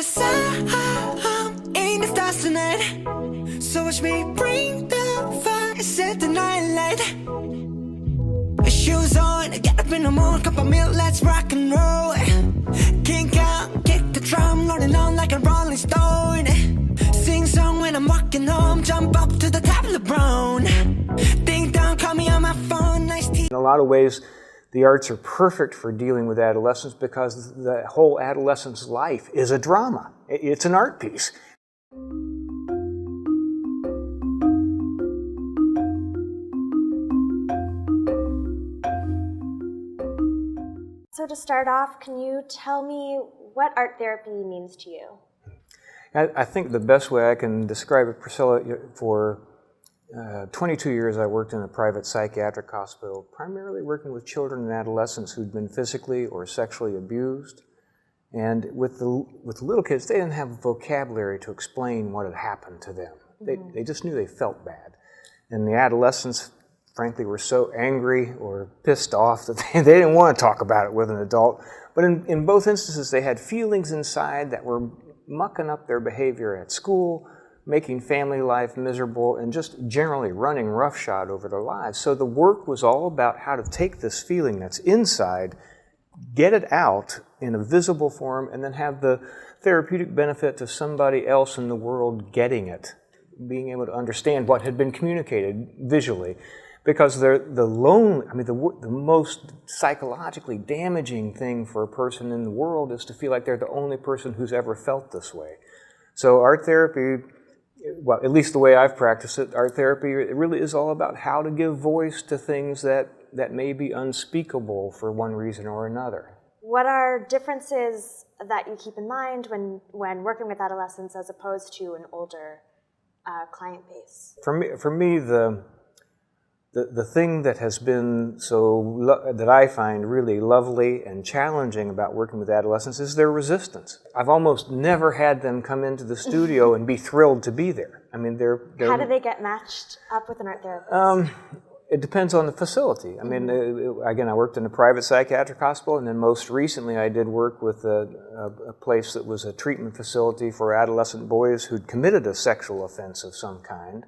'Cause I'm in the stars tonight. So watch me bring the fire, set the night light. Shoes on, get up in the morning, cup of milk, let's rock and roll. Kink out, kick the drum, rolling on like a rolling stone. Sing song when I'm walking home, jump up to the top of LeBron. Ding dong, call me on my phone, nice tea. In a lot of ways, the arts are perfect for dealing with adolescence because the whole adolescent's life is a drama. It's an art piece. So to start off, can you tell me what art therapy means to you? I think the best way I can describe it, Priscilla, for 22 years I worked in a private psychiatric hospital, primarily working with children and adolescents who'd been physically or sexually abused. And with little kids, they didn't have a vocabulary to explain what had happened to them. They just knew they felt bad. And the adolescents, frankly, were so angry or pissed off that they didn't want to talk about it with an adult. But in both instances, they had feelings inside that were mucking up their behavior at school, making family life miserable, and just generally running roughshod over their lives. So the work was all about how to take this feeling that's inside, get it out in a visible form, and then have the therapeutic benefit to somebody else in the world getting it, being able to understand what had been communicated visually. Because the most psychologically damaging thing for a person in the world is to feel like they're the only person who's ever felt this way. So art therapy, well, at least the way I've practiced it, art therapy, it really is all about how to give voice to things that may be unspeakable for one reason or another. What are differences that you keep in mind when working with adolescents as opposed to an older client base? For me, the thing that has been that I find really lovely and challenging about working with adolescents is their resistance. I've almost never had them come into the studio and be thrilled to be there. I mean, they're How do they get matched up with an art therapist? It depends on the facility. I mean, again, I worked in a private psychiatric hospital, and then most recently I did work with a place that was a treatment facility for adolescent boys who'd committed a sexual offense of some kind.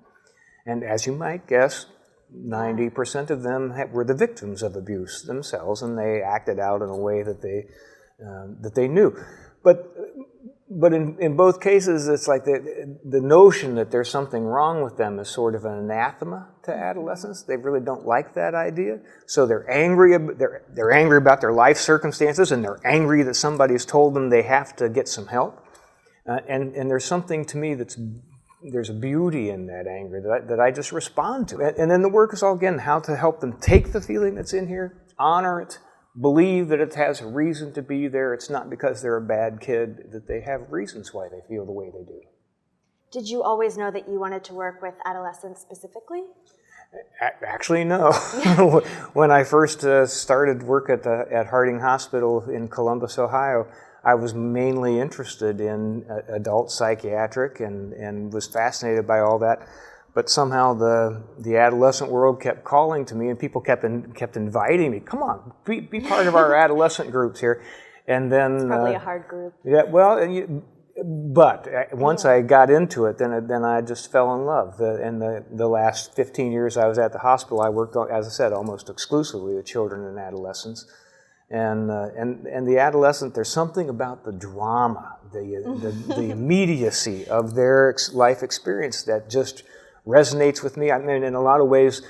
And as you might guess, 90% of them were the victims of abuse themselves, and they acted out in a way that they knew. But in both cases, it's like the notion that there's something wrong with them is sort of an anathema to adolescents. They really don't like that idea. So they're angry about their life circumstances, and they're angry that somebody's told them they have to get some help. And there's something to me there's a beauty in that anger that I just respond to. And then the work is all, again, how to help them take the feeling that's in here, honor it, believe that it has a reason to be there. It's not because they're a bad kid, that they have reasons why they feel the way they do. Did you always know that you wanted to work with adolescents specifically? Actually, no. When I first started work at Harding Hospital in Columbus, Ohio, I was mainly interested in adult psychiatric and was fascinated by all that. But somehow the adolescent world kept calling to me, and people kept inviting me. Come on, be part of our adolescent groups here. And then it's probably a hard group. Yeah, well, but once I got into it, then I just fell in love. In the last 15 years I was at the hospital, I worked on, as I said, almost exclusively with children and adolescents. And the adolescent, there's something about the drama, the immediacy of their life experience that just resonates with me. I mean, in a lot of ways,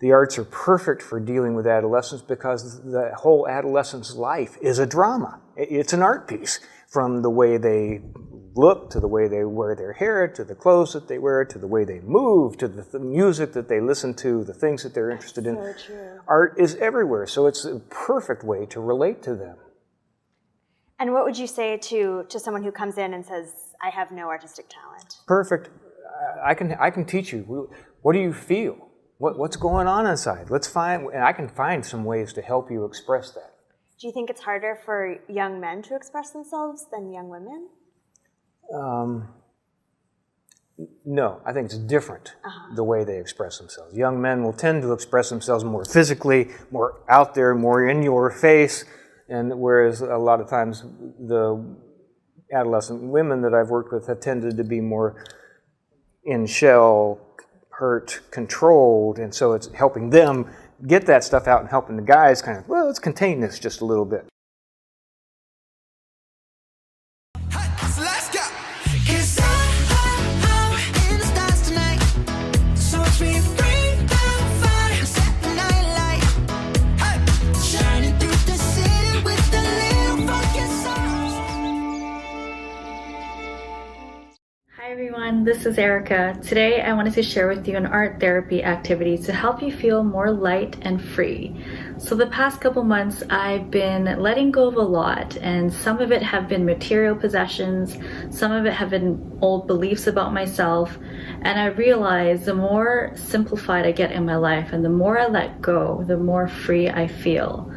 the arts are perfect for dealing with adolescence because the whole adolescent's life is a drama. It's an art piece, from the way they look, to the way they wear their hair, to the clothes that they wear, to the way they move, to the music that they listen to, the things that they're interested in. So true. Art is everywhere, so it's a perfect way to relate to them. And what would you say to someone who comes in and says, I have no artistic talent? Perfect. I can teach you. What do you feel? What's going on inside? And I can find some ways to help you express that. Do you think it's harder for young men to express themselves than young women? No, I think it's different, the way they express themselves. Young men will tend to express themselves more physically, more out there, more in your face, and whereas a lot of times the adolescent women that I've worked with have tended to be more in shell, hurt, controlled, and so it's helping them get that stuff out and helping the guys kind of, well, let's contain this just a little bit. So let's go. 'Cause I'm in the stars tonight. So watch me bring the fire, set the night light. Hey, shining through the city with the little funky songs. Hi everyone, this is Erica. Today I wanted to share with you an art therapy activity to help you feel more light and free. So the past couple months I've been letting go of a lot, and some of it have been material possessions, some of it have been old beliefs about myself, and I realize the more simplified I get in my life and the more I let go, the more free I feel.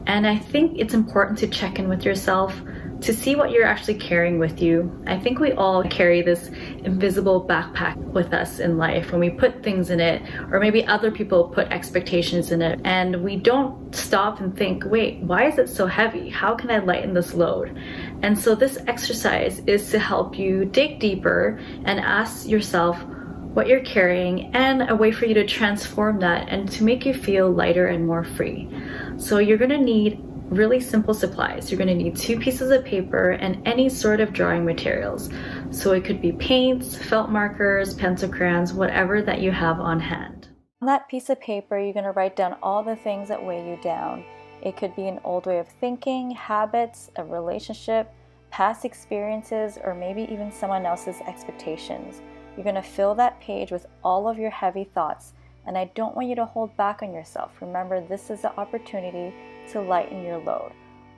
And I think it's important to check in with yourself to see what you're actually carrying with you. I think we all carry this invisible backpack with us in life when we put things in it, or maybe other people put expectations in it, and we don't stop and think, wait, why is it so heavy? How can I lighten this load? And so this exercise is to help you dig deeper and ask yourself what you're carrying, and a way for you to transform that and to make you feel lighter and more free. So you're gonna need really simple supplies. You're going to need 2 pieces of paper and any sort of drawing materials. So it could be paints, felt markers, pencil crayons, whatever that you have on hand. On that piece of paper, you're going to write down all the things that weigh you down. It could be an old way of thinking, habits, a relationship, past experiences, or maybe even someone else's expectations. You're going to fill that page with all of your heavy thoughts, and I don't want you to hold back on yourself. Remember, this is the opportunity to lighten your load.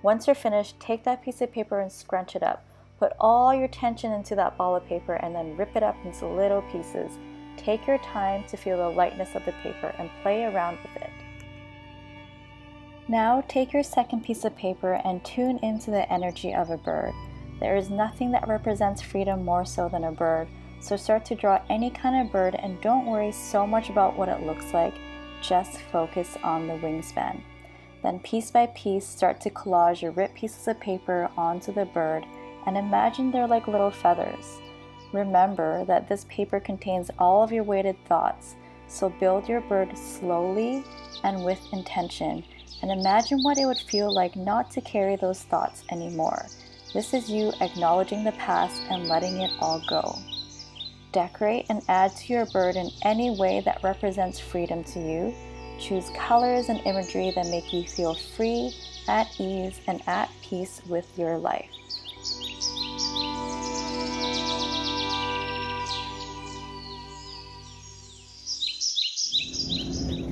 Once you're finished, take that piece of paper and scrunch it up. Put all your tension into that ball of paper and then rip it up into little pieces. Take your time to feel the lightness of the paper and play around with it. Now take your second piece of paper and tune into the energy of a bird. There is nothing that represents freedom more so than a bird, so start to draw any kind of bird and don't worry so much about what it looks like, just focus on the wingspan. Then piece by piece, start to collage your ripped pieces of paper onto the bird and imagine they're like little feathers. Remember that this paper contains all of your weighted thoughts, so build your bird slowly and with intention, and imagine what it would feel like not to carry those thoughts anymore. This is you acknowledging the past and letting it all go. Decorate and add to your bird in any way that represents freedom to you. Choose colors and imagery that make you feel free, at ease, and at peace with your life.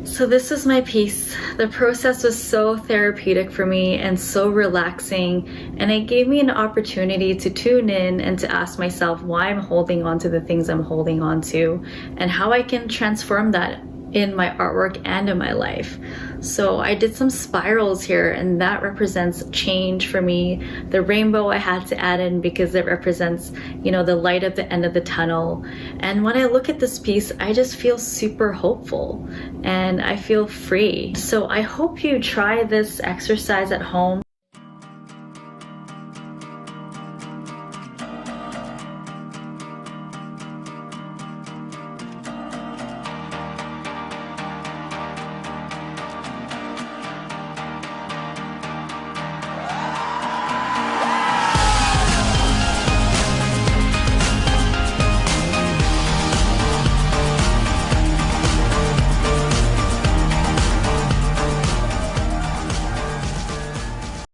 So this is my piece. The process was so therapeutic for me and so relaxing, and it gave me an opportunity to tune in and to ask myself why I'm holding on to the things I'm holding on to and how I can transform that in my artwork and in my life. So I did some spirals here, and that represents change for me. The rainbow I had to add in because it represents, the light at the end of the tunnel. And when I look at this piece, I just feel super hopeful and I feel free. So I hope you try this exercise at home.